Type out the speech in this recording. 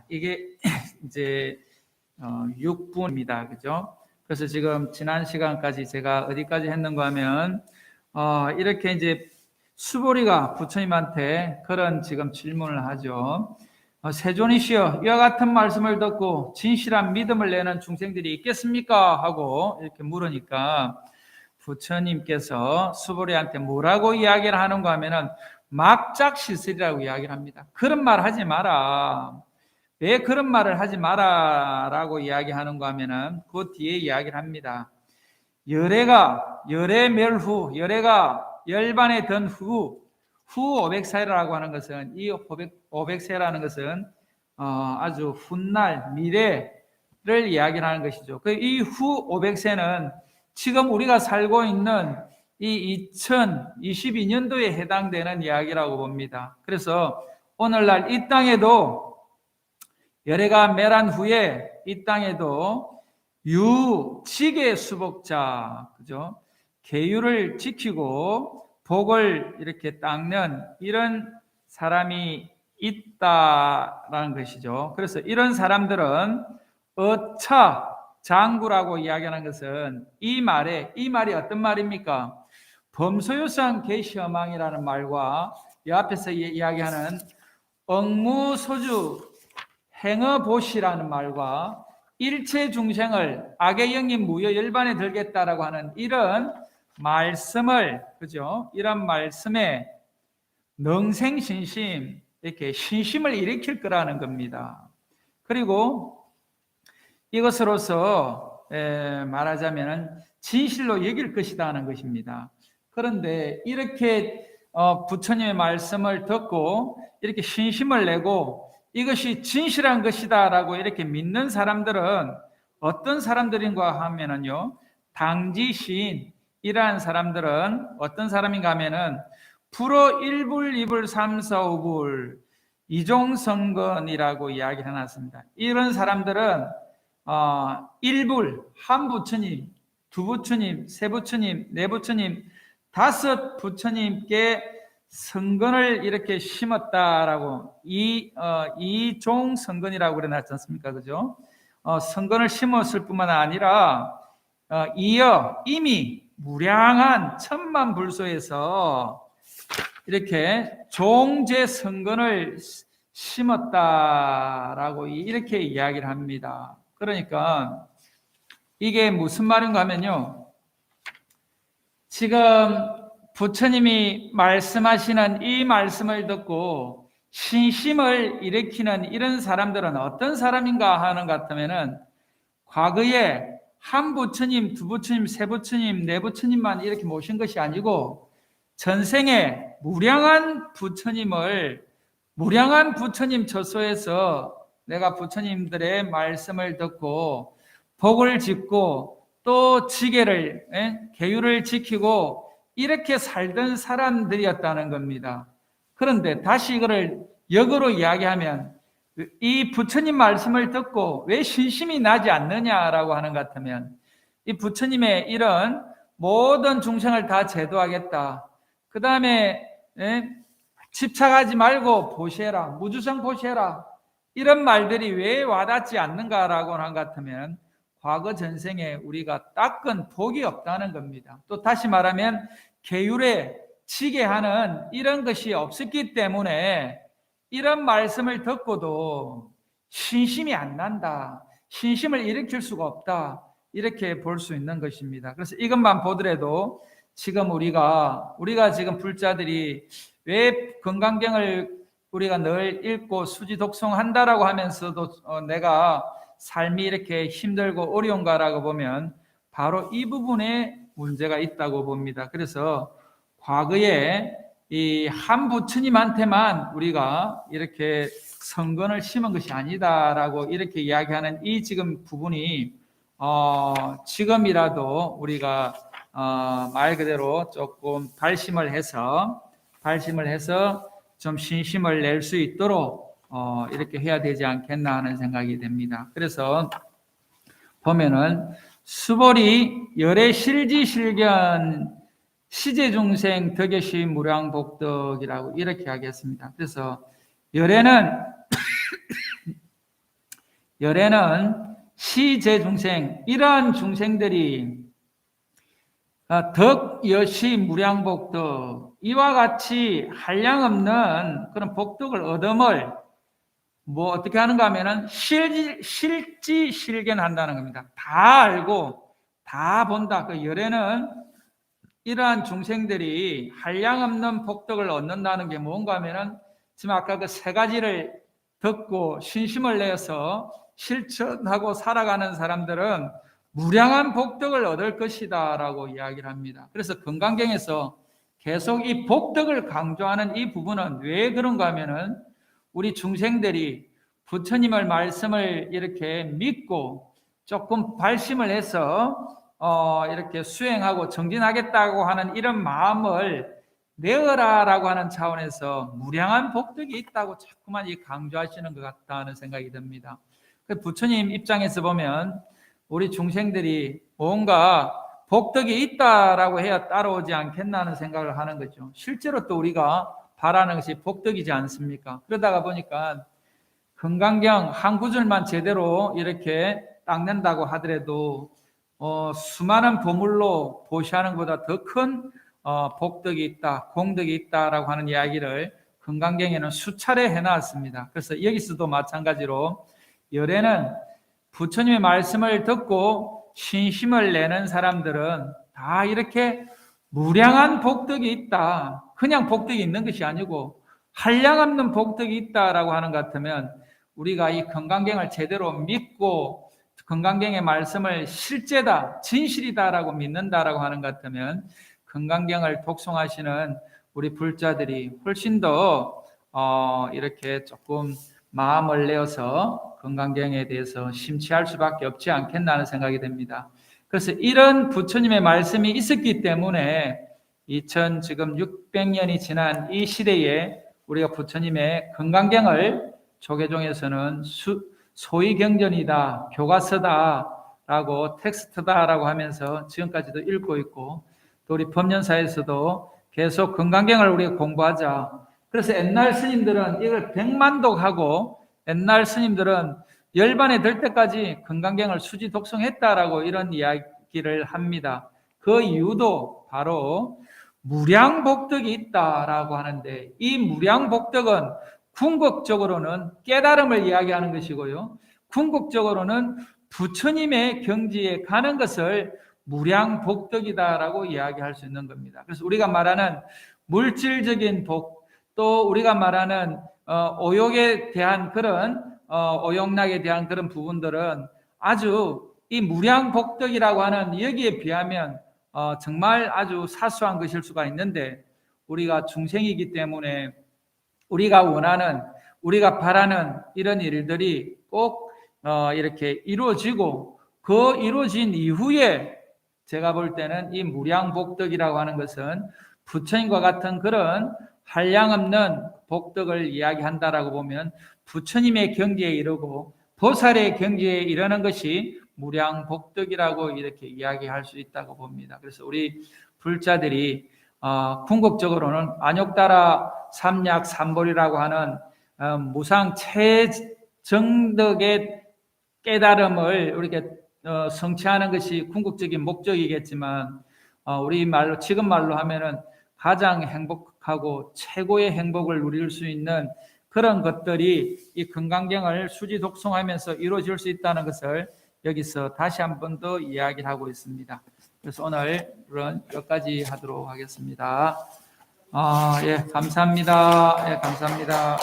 이게 이제 6분입니다. 그죠? 그래서 지금 지난 시간까지 제가 어디까지 했는가 하면 이렇게 이제 수보리가 부처님한테 그런 지금 질문을 하죠. 세존이시여, 이와 같은 말씀을 듣고 진실한 믿음을 내는 중생들이 있겠습니까? 하고 이렇게 물으니까 부처님께서 수보리한테 뭐라고 이야기를 하는가 하면은 막작실설이라고 이야기를 합니다. 그런 말 하지 마라. 왜 그런 말을 하지 마라라고 이야기하는가 하면은 그 뒤에 이야기를 합니다. 열애멸후, 열애가 열반에 든 후 500세라고 하는 것은, 이 500세라는 것은 아주 훗날 미래를 이야기하는 것이죠. 이 후 500세는 지금 우리가 살고 있는 이 2022년도에 해당되는 이야기라고 봅니다. 그래서 오늘날 이 땅에도 열애가 멸한 후에 이 땅에도 유직의 수복자, 그죠? 계율을 지키고 복을 이렇게 닦는 이런 사람이 있다라는 것이죠. 그래서 이런 사람들은 어차 장구라고 이야기하는 것은 이 말이 어떤 말입니까? 범소유성 계시어망이라는 말과 이 앞에서 이야기하는 억무소주 행어보시라는 말과 일체 중생을 악의 영인 무여 열반에 들겠다라고 하는 이런 말씀을, 그죠? 이런 말씀에 능생신심, 이렇게 신심을 일으킬 거라는 겁니다. 그리고 이것으로서 말하자면 진실로 여길 것이다 하는 것입니다. 그런데 이렇게 부처님의 말씀을 듣고 이렇게 신심을 내고 이것이 진실한 것이다 라고 이렇게 믿는 사람들은 어떤 사람들인가 하면은요, 당지시인이라는 사람들은 어떤 사람인가 하면은 불어 1불, 2불, 3, 4, 5불 이종성건이라고 이야기를 해놨습니다. 이런 사람들은 1불, 한 부처님, 두 부처님, 세 부처님, 네 부처님, 5 부처님께 성건을 이렇게 심었다라고 이종 성건이라고 그래놨지 않습니까? 그죠? 성건을 심었을 뿐만 아니라 이어 이미 무량한 천만불소에서 이렇게 종제 성건을 심었다라고 이렇게 이야기를 합니다. 그러니까 이게 무슨 말인가 하면요, 지금 부처님이 말씀하시는 이 말씀을 듣고 신심을 일으키는 이런 사람들은 어떤 사람인가 하는 것 같으면은 과거에 한 부처님, 두 부처님, 세 부처님, 네 부처님만 이렇게 모신 것이 아니고 전생에 무량한 부처님 처소에서 내가 부처님들의 말씀을 듣고 복을 짓고 또 지계를, 계율을 지키고 이렇게 살던 사람들이었다는 겁니다. 그런데 다시 이거를 역으로 이야기하면 이 부처님 말씀을 듣고 왜 신심이 나지 않느냐라고 하는 것 같으면 이 부처님의 이런 모든 중생을 다 제도하겠다. 그 다음에 집착하지 말고 보시해라. 무주성 보시해라. 이런 말들이 왜 와닿지 않는가라고 하는 것 같으면 과거 전생에 우리가 닦은 복이 없다는 겁니다. 또 다시 말하면 계율에 지게 하는 이런 것이 없었기 때문에 이런 말씀을 듣고도 신심이 안 난다. 신심을 일으킬 수가 없다. 이렇게 볼 수 있는 것입니다. 그래서 이것만 보더라도 지금 우리가 지금 불자들이 왜 건강경을 우리가 늘 읽고 수지 독송한다라고 하면서도 내가 삶이 이렇게 힘들고 어려운가라고 보면 바로 이 부분에 문제가 있다고 봅니다. 그래서 과거에 이 한 부처님한테만 우리가 이렇게 성건을 심은 것이 아니다라고 이렇게 이야기하는 이 지금 부분이 지금이라도 우리가 말 그대로 조금 발심을 해서 좀 신심을 낼 수 있도록 이렇게 해야 되지 않겠나 하는 생각이 됩니다. 그래서 보면은 수보리 열애 실지실견 시제중생 덕여시 무량복덕이라고 이렇게 하겠습니다. 그래서 열애는 열애는 시제중생, 이러한 중생들이 덕, 여시, 무량복덕, 이와 같이 한량없는 그런 복덕을 얻음을 어떻게 하는가 하면은 실지실견한다는 겁니다. 다 알고 다 본다. 그 열애는 이러한 중생들이 한량없는 복덕을 얻는다는 게 뭔가 하면은 지금 아까 그 세 가지를 듣고 신심을 내서 실천하고 살아가는 사람들은 무량한 복덕을 얻을 것이다 라고 이야기를 합니다. 그래서 건강경에서 계속 이 복덕을 강조하는 이 부분은 왜 그런가 하면은 우리 중생들이 부처님의 말씀을 이렇게 믿고 조금 발심을 해서 이렇게 수행하고 정진하겠다고 하는 이런 마음을 내어라라고 하는 차원에서 무량한 복덕이 있다고 자꾸만 강조하시는 것 같다는 생각이 듭니다. 부처님 입장에서 보면 우리 중생들이 뭔가 복덕이 있다라고 해야 따라오지 않겠나는 생각을 하는 거죠. 실제로 또 우리가 바라는 것이 복덕이지 않습니까? 그러다가 보니까 건강경 한 구절만 제대로 이렇게 닦는다고 하더라도 수많은 보물로 보시하는 것보다 더 큰 복덕이 있다, 공덕이 있다라고 하는 이야기를 건강경에는 수차례 해놨습니다. 그래서 여기서도 마찬가지로 열애는 부처님의 말씀을 듣고 신심을 내는 사람들은 다 이렇게 무량한 복덕이 있다. 그냥 복덕이 있는 것이 아니고 한량없는 복덕이 있다라고 하는 것 같으면 우리가 이 건강경을 제대로 믿고 건강경의 말씀을 실제다, 진실이다라고 믿는다라고 하는 것 같으면 건강경을 독송하시는 우리 불자들이 훨씬 더 이렇게 조금 마음을 내어서 건강경에 대해서 심취할 수밖에 없지 않겠나 하는 생각이 듭니다. 그래서 이런 부처님의 말씀이 있었기 때문에 지금 600년이 지난 이 시대에 우리가 부처님의 건강경을 조계종에서는 소위 경전이다, 교과서다라고 텍스트다라고 하면서 지금까지도 읽고 있고 또 우리 법륜사에서도 계속 건강경을 우리가 공부하자. 그래서 옛날 스님들은 이걸 100만독 하고 옛날 스님들은 열반에 들 때까지 건강경을 수지 독송했다라고 이런 이야기를 합니다. 그 이유도 바로 무량복덕이 있다라고 하는데 이 무량복덕은 궁극적으로는 깨달음을 이야기하는 것이고요. 궁극적으로는 부처님의 경지에 가는 것을 무량복덕이다라고 이야기할 수 있는 겁니다. 그래서 우리가 말하는 물질적인 복, 또 우리가 말하는 오욕에 대한 그런 오욕락에 대한 그런 부분들은 아주 이 무량복덕이라고 하는 여기에 비하면 정말 아주 사소한 것일 수가 있는데 우리가 중생이기 때문에 우리가 원하는, 우리가 바라는 이런 일들이 꼭 이렇게 이루어지고 그 이루어진 이후에 제가 볼 때는 이 무량복덕이라고 하는 것은 부처님과 같은 그런 한량없는 복덕을 이야기한다라고 보면 부처님의 경지에 이르고 보살의 경지에 이르는 것이 무량복덕이라고 이렇게 이야기할 수 있다고 봅니다. 그래서 우리 불자들이 궁극적으로는 안욕따라 삼약 삼볼이라고 하는 무상 최정덕의 깨달음을 우리가 성취하는 것이 궁극적인 목적이겠지만 우리 말로 지금 말로 하면은 가장 행복하고 최고의 행복을 누릴 수 있는 그런 것들이 이 건강경을 수지 독송하면서 이루어질 수 있다는 것을 여기서 다시 한 번 더 이야기를 하고 있습니다. 그래서 오늘은 여기까지 하도록 하겠습니다. 예, 감사합니다. 예, 감사합니다.